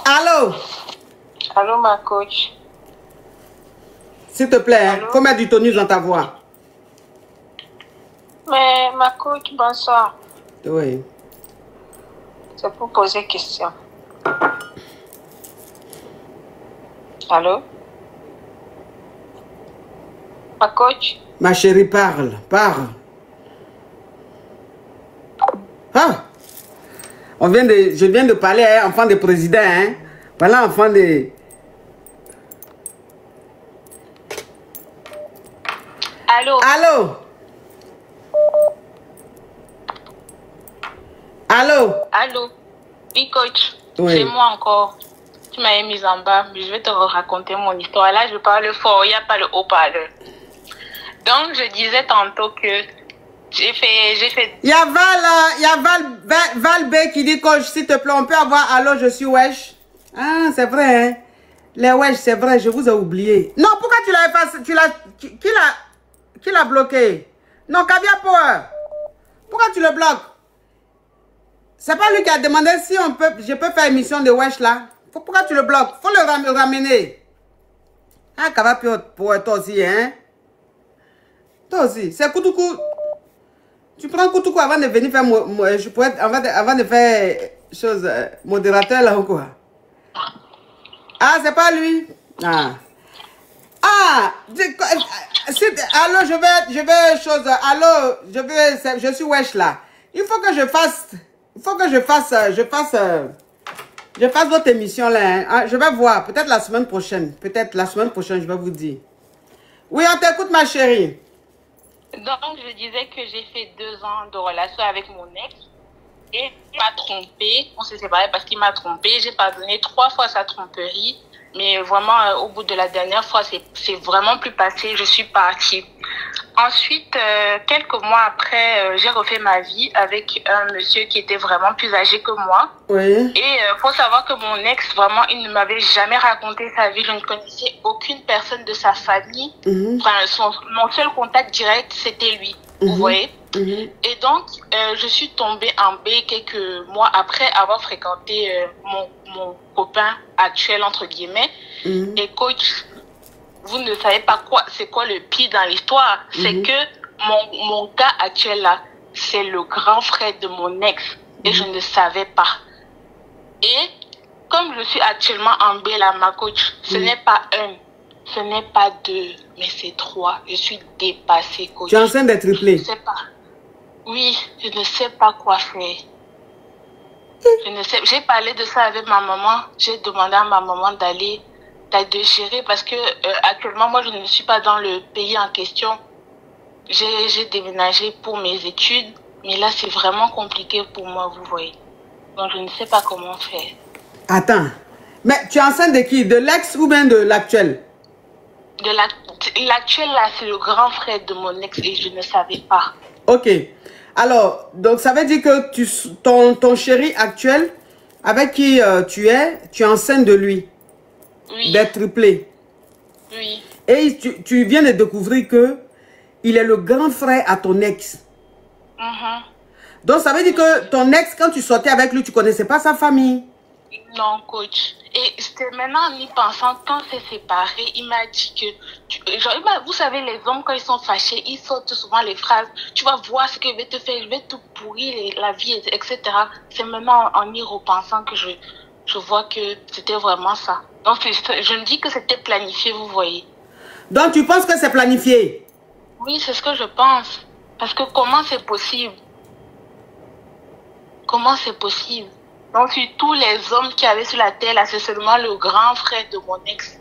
Allô? Allô, ma coach. S'il te plaît, hein, faut mettre du tonus dans ta voix. Mais ma coach, bonsoir. Oui. C'est pour poser question. Allô? Ma coach? Ma chérie, parle, parle. Ah! Je viens de parler à un enfant de président, hein? Voilà, enfant de... Allô? Allô? Allô? Allô? Oui, coach. Oui. C'est moi encore. Tu m'avais mise en bas, mais je vais te raconter mon histoire. Là, je parle fort, il n'y a pas le haut-parleur. Donc, je disais tantôt que j'ai fait... Il y a Val, il y a Val B qui dit, coach, s'il te plaît, on peut avoir allô, je suis wesh. Ah, c'est vrai, hein? Les wesh, c'est vrai, je vous ai oublié. Non, pourquoi tu l'as effacé? Qui l'a bloqué? Non, Caviar Power. Pourquoi tu le bloques? C'est pas lui qui a demandé si je peux faire émission de wesh là. Pourquoi tu le bloques? Faut le ramener. Ah, Caviar Power, toi aussi, hein? Toi aussi, c'est Koutoukou. Tu prends Koutoukou avant de venir faire, avant de faire chose, modérateur là ou quoi? Ah, c'est pas lui? Ah. Ah, allô, je suis wesh là. Il faut que je fasse votre émission là. Hein. Ah, je vais voir, peut-être la semaine prochaine. Je vais vous dire. Oui, on t'écoute ma chérie. Donc, je disais que j'ai fait 2 ans de relation avec mon ex. Et il m'a trompé. On s'est séparés parce qu'il m'a trompé. J'ai pardonné 3 fois sa tromperie. Mais vraiment, au bout de la dernière fois, c'est vraiment plus passé. Je suis partie. Ensuite, quelques mois après, j'ai refait ma vie avec un monsieur qui était vraiment plus âgé que moi. Oui. Et faut savoir que mon ex, vraiment, il ne m'avait jamais raconté sa vie. Je ne connaissais aucune personne de sa famille. Enfin, mon seul contact direct, c'était lui. Vous voyez? Et donc, je suis tombée en B quelques mois après avoir fréquenté mon copain actuel, entre guillemets. Et coach, vous ne savez pas c'est quoi le pire dans l'histoire. C'est que mon gars actuel là, c'est le grand frère de mon ex. Et je ne savais pas. Et comme je suis actuellement en B là, ma coach, ce n'est pas 1, ce n'est pas 2, mais c'est 3. Je suis dépassée, coach. Tu es enceinte d'être triplée? Je ne sais pas. Oui, je ne sais pas quoi faire. Je ne sais. J'ai parlé de ça avec ma maman. J'ai demandé à ma maman de gérer parce que actuellement, moi, je ne suis pas dans le pays en question. J'ai déménagé pour mes études, mais là, c'est vraiment compliqué pour moi, vous voyez. Donc, je ne sais pas comment faire. Attends, mais tu es enceinte de qui? De l'ex ou bien de l'actuel? De l'actuel, là, c'est le grand frère de mon ex et je ne savais pas. Ok. Alors, donc ça veut dire que ton chéri actuel, avec qui tu es enceinte de lui. Oui. D'être triplé. Oui. Et tu viens de découvrir que il est le grand frère à ton ex. Donc ça veut dire que ton ex, quand tu sortais avec lui, tu connaissais pas sa famille. Non, coach. Et c'était maintenant en y pensant, quand c'est séparé, il m'a dit que, vous savez, les hommes, quand ils sont fâchés, ils sortent souvent les phrases, tu vas voir ce que je vais te faire, je vais te pourrir la vie, etc. C'est maintenant en y repensant que je vois que c'était vraiment ça. Donc, je me dis que c'était planifié, vous voyez. Donc, tu penses que c'est planifié? Oui, c'est ce que je pense. Parce que comment c'est possible? Comment c'est possible? Donc, sur tous les hommes qui avaient sur la terre, là, c'est seulement le grand frère de mon ex.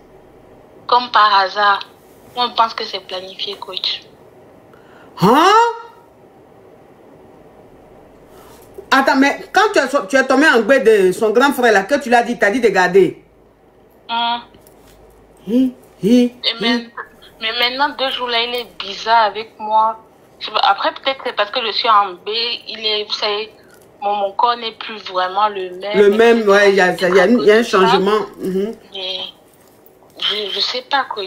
Comme par hasard. On pense que c'est planifié, coach. Hein? Attends, mais quand tu es tombé en gré de son grand frère, là, que tu l'as dit, t'as dit de garder. Mais maintenant, 2 jours là, il est bizarre avec moi. Après, peut-être c'est parce que je suis en B, vous savez, mon corps n'est plus vraiment le même. Le même, ouais, il y a un changement. Mais je sais pas quoi.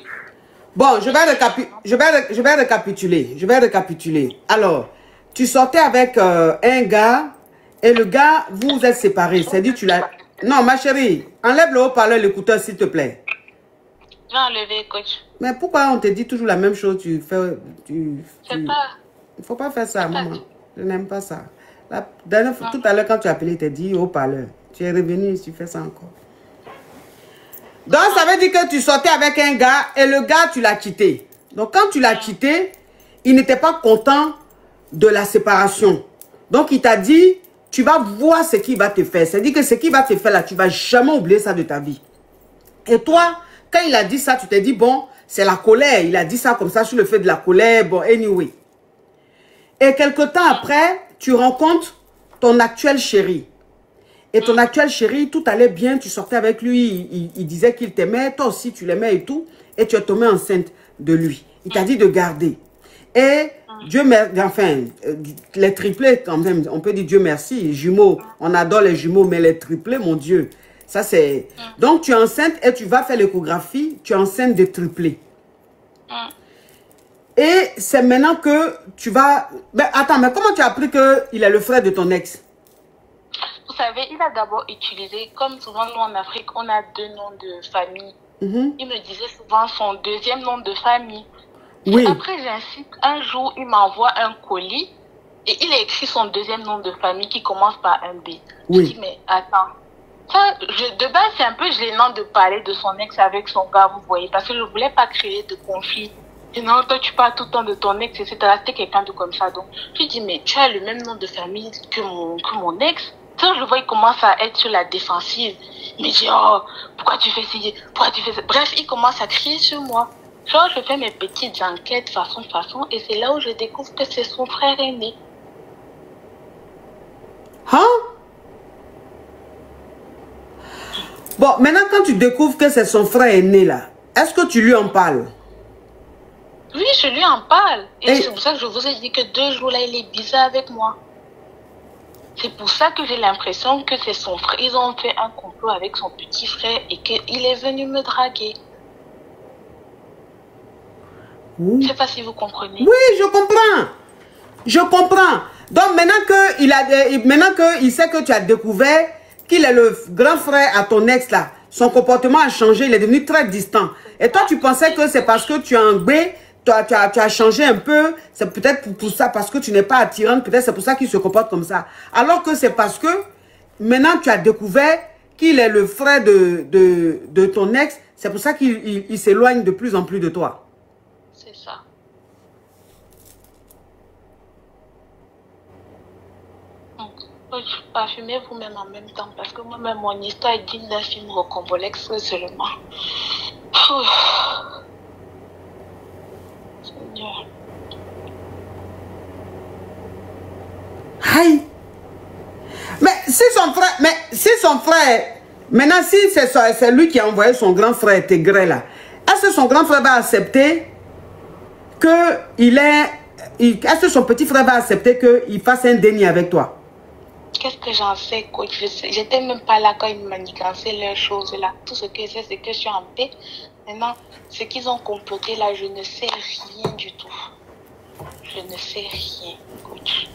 Bon, je vais récapituler. Alors, tu sortais avec un gars et le gars, vous êtes séparés. C'est-à-dire, Non, ma chérie, enlève le haut-parleur, l'écouteur, s'il te plaît. Je vais enlever, coach. Mais pourquoi on te dit toujours la même chose? Tu fais... C'est pas... Il ne faut pas faire ça, maman. Pas... Je n'aime pas ça. La dernière fois, tout à l'heure, quand tu as appelé, tu as dit haut-parleur. Tu es revenu, tu fais ça encore. Donc, ça veut dire que tu sortais avec un gars et le gars, tu l'as quitté. Donc, quand tu l'as quitté, il n'était pas content de la séparation. Donc, il t'a dit, tu vas voir ce qu'il va te faire. C'est-à-dire que ce qu'il va te faire là, tu ne vas jamais oublier ça de ta vie. Et toi, quand il a dit ça, tu t'es dit, bon, c'est la colère. Il a dit ça comme ça sur le fait de la colère. Bon, anyway. Et quelque temps après, tu rencontres ton actuel chéri. Et ton actuel chéri, tout allait bien, tu sortais avec lui, il disait qu'il t'aimait, toi aussi tu l'aimais et tout. Et tu es tombée enceinte de lui. Il t'a dit de garder. Et Dieu merci, enfin, les triplés quand même, on peut dire Dieu merci, les jumeaux, on adore les jumeaux, mais les triplés, mon Dieu, ça c'est... Donc tu es enceinte et tu vas faire l'échographie, tu es enceinte de triplés. Et c'est maintenant que tu vas... Ben, attends, mais comment tu as appris qu'il est le frère de ton ex? Vous savez, il a d'abord utilisé, comme souvent nous en Afrique, on a 2 noms de famille. Il me disait souvent son deuxième nom de famille. Oui. Et après, j'insiste, un jour, il m'envoie un colis et il a écrit son deuxième nom de famille qui commence par un B. Oui. Je dis, mais attends, ça, de base, c'est un peu gênant de parler de son ex avec son gars, vous voyez, parce que je ne voulais pas créer de conflit. Et non, toi, tu parles tout le temps de ton ex, etc. C'était quelqu'un de comme ça. Donc, je lui dis, mais tu as le même nom de famille que mon ex. Ça, je vois, il commence à être sur la défensive. Il me dit, oh, pourquoi tu fais ci, pourquoi tu fais ça. Bref, il commence à crier sur moi. Genre, je fais mes petites enquêtes façon, et c'est là où je découvre que c'est son frère aîné. Hein? Bon, maintenant, quand tu découvres que c'est son frère aîné, là, est-ce que tu lui en parles? Oui, je lui en parle. Et c'est pour ça que je vous ai dit que 2 jours là, il est bizarre avec moi. C'est pour ça que j'ai l'impression que c'est son frère. Ils ont fait un complot avec son petit frère et qu'il est venu me draguer. Je ne sais pas si vous comprenez. Oui, je comprends. Je comprends. Donc maintenant qu'il sait que tu as découvert qu'il est le grand frère à ton ex là, son comportement a changé, il est devenu très distant. Et toi, tu pensais que c'est parce que tu as un B, tu as changé un peu, c'est peut-être pour ça, parce que tu n'es pas attirante, peut-être c'est pour ça qu'il se comporte comme ça. Alors que c'est parce que maintenant tu as découvert qu'il est le frère de ton ex, c'est pour ça qu'il s'éloigne de plus en plus de toi. C'est ça. Parfumez vous-même en même temps, parce que moi-même, mon histoire est digne d'un film rocambolesque seulement. Seigneur. Aïe! Mais si son frère, maintenant si c'est lui qui a envoyé son grand frère Tégré là, est-ce que son grand frère va accepter est-ce que son petit frère va accepter qu'il fasse un déni avec toi? Qu'est-ce que j'en sais, coach? J'étais même pas là quand ils manigançaient leurs choses là. Tout ce que je sais, c'est que je suis en paix. Maintenant, ce qu'ils ont comploté là, je ne sais rien du tout. Je ne sais rien, coach.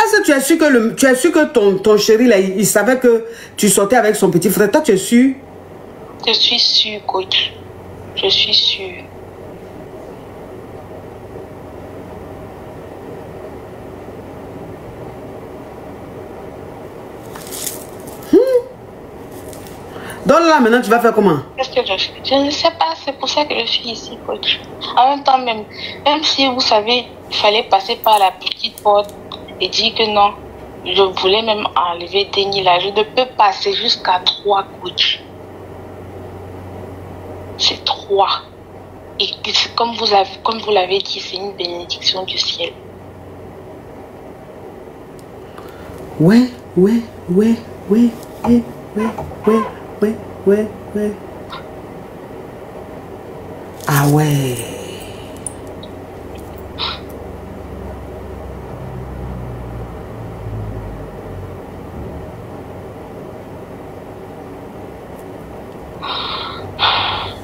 Est-ce que tu es sûr que ton chéri là, il savait que tu sortais avec son petit frère? Toi, tu es sûr? Je suis sûre, coach. Je suis sûre. Donc là, maintenant, tu vas faire comment? Qu'est-ce que je fais? Je ne sais pas, c'est pour ça que je suis ici, coach. En même temps, même si vous savez, il fallait passer par la petite porte et dire que non, je voulais même enlever déni là. Je ne peux passer jusqu'à 3, coach. C'est 3. Et comme vous l'avez dit, c'est une bénédiction du ciel. Ouais. Ah ouais.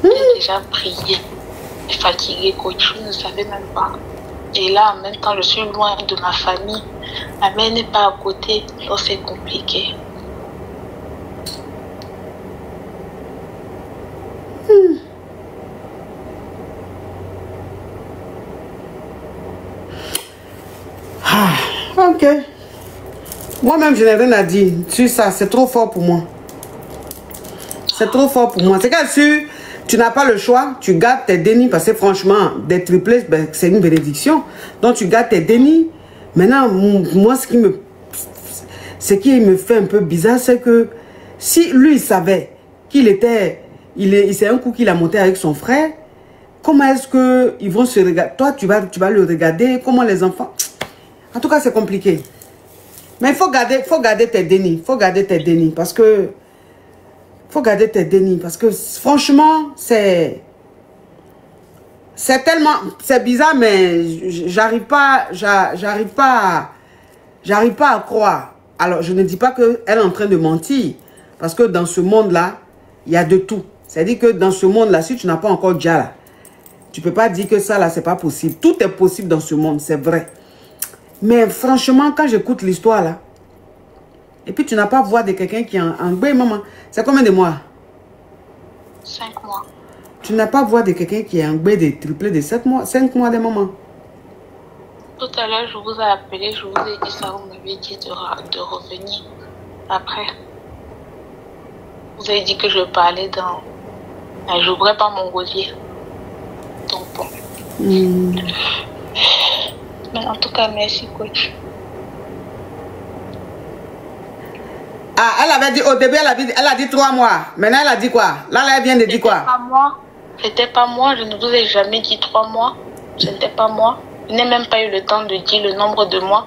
J'ai déjà prié. fatiguée, coach, je ne savais même pas. Et là, en même temps, je suis loin de ma famille. Ma mère n'est pas à côté, donc c'est compliqué. Ok. Moi-même, je n'ai rien à dire sur ça. C'est trop fort pour moi. C'est trop fort pour moi. C'est que tu n'as pas le choix. Tu gardes tes dénis. Parce que franchement, des triplés, ben, c'est une bénédiction. Donc, tu gardes tes dénis. Maintenant, moi, ce qui me fait un peu bizarre, c'est que si lui, il savait qu'il était... C'est un coup qu'il a monté avec son frère. Comment est-ce qu'ils vont se regarder? Toi, tu vas le regarder. Comment les enfants... En tout cas, c'est compliqué. Mais il faut garder tes dénis. Il faut garder tes dénis. Parce que... faut garder tes dénis. Parce que franchement, c'est tellement... C'est bizarre, mais j'arrive pas à croire. Alors, je ne dis pas qu'elle est en train de mentir. Parce que dans ce monde-là, il y a de tout. C'est-à-dire que dans ce monde-là, si tu n'as pas encore déjà là, tu ne peux pas dire que ça, là, c'est pas possible. Tout est possible dans ce monde, c'est vrai. Mais franchement, quand j'écoute l'histoire là, et puis tu n'as pas voix de quelqu'un qui est en bé, maman. C'est combien de mois? 5 mois. Tu n'as pas voix de quelqu'un qui est en bé de triplé de 7 mois, 5 mois de maman. Tout à l'heure, je vous ai appelé, je vous ai dit ça, vous m'avez dit de revenir après. Vous avez dit que je parlais dans... Je n'ouvrais pas mon gosier. Donc bon. Mais en tout cas, merci, coach. Ah, elle avait dit, au début, elle a dit 3 mois. Maintenant, elle a dit quoi? Là, elle vient de dire quoi? C'était pas moi, je ne vous ai jamais dit 3 mois. Ce n'était pas moi. Je n'ai même pas eu le temps de dire le nombre de mois.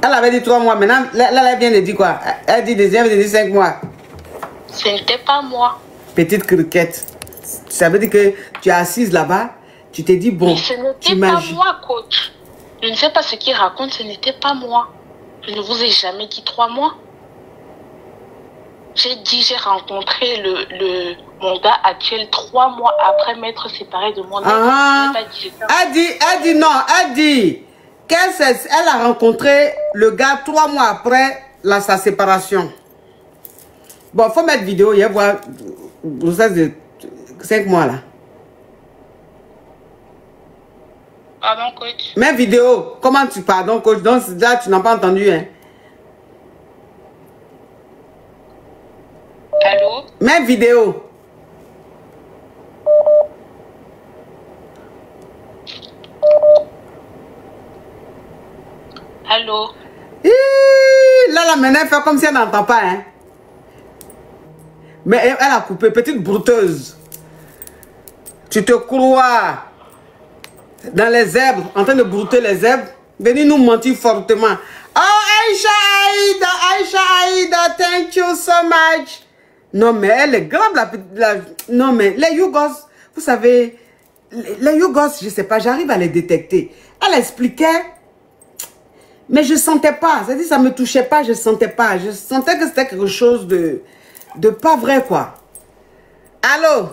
Elle avait dit 3 mois. Maintenant, là, elle vient de dire quoi? Elle dit deuxième, elle dit 5 mois. Ce n'était pas moi. Petite criquette. Ça veut dire que tu es assise là-bas. Tu t'es dit, bon, mais ce n'était pas moi, coach. Je ne sais pas ce qu'il raconte, ce n'était pas moi. Je ne vous ai jamais dit 3 mois. J'ai dit, j'ai rencontré mon gars actuel 3 mois après m'être séparée de mon ex. Elle dit qu'elle a rencontré le gars 3 mois après sa séparation. Bon, il faut mettre vidéo, il y a voir grossesse de 5 mois là. Pardon, coach. Mets vidéo. Comment tu pardon, coach? Donc là, tu n'as pas entendu, hein? Allô? Mets vidéo. Allô? Là, maintenant, elle fait comme si elle n'entend pas, hein? Mais elle a coupé. Petite brouteuse. Tu te crois dans les zèbres, en train de brouter les zèbres? Venez nous mentir fortement. Oh, Aïcha Aïda, thank you so much. Non, mais elle est grave, non, mais les Yougos, vous savez, les Yougos, je sais pas, j'arrive à les détecter. Elle expliquait, mais je sentais pas. C'est-à-dire, ça me touchait pas, je sentais pas. Je sentais que c'était quelque chose de pas vrai, quoi. Allô?